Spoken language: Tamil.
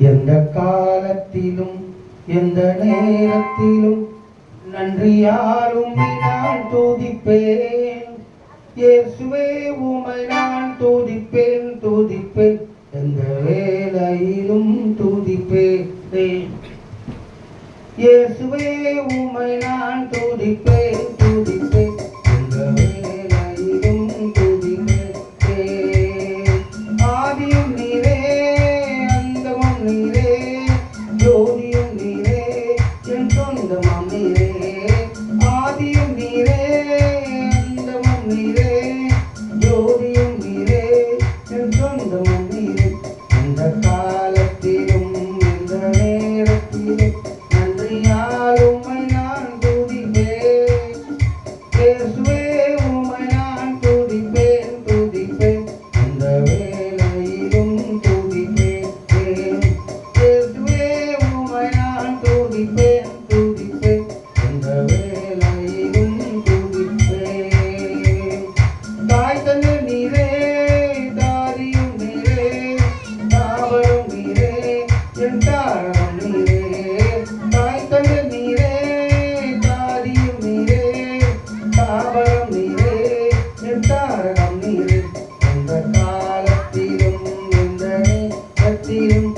எந்த காலத்திலும் எந்த நேரத்திலும் நன்றியாலும் நான் துதிப்பேன். இயேசுவே உம்மை நான் துதிப்பேன் துதிப்பேன், எந்த வேளையிலும் துதிப்பேன். இயேசுவே உம்மை நான் துதிப்பேன் துதிப்பேன், எந்த வேளையிலும் துதிப்பேன். ஆதியும் நீரே அந்தமும் நீரே, ஜோதியும் நீரே என் சொந்தமும் நீரே. ஆதியும் நீரே அந்தமும் நீரே, ஜோதியும் நீரே என் சொந்தமும் நீரே. எந்த காலத்திலும் எந்த நேரத்திலும் நன்றியால் உம்மை நான் துதிப்பேன். இயேசுவே உம்மை நான் துதிப்பேன் துதிப்பேன், எந்த வேளையிலும் துதிப்பேன். இயேசுவே உம்மை நான் துதிப்பேன் துதிப்பேன், எந்த வேளையிலும் துதிப்பேன். தாய் தந்தை நீரே, தாரியும் நீரே, தாவரம் நீரே என் தாரம் நீரே. தாய் தந்தை நீரே, தாரியும் நீரே, தாவரம் நீரே என் தாரம் நீரே. எந்த காலத்திலும் எந்த நேரத்திலும்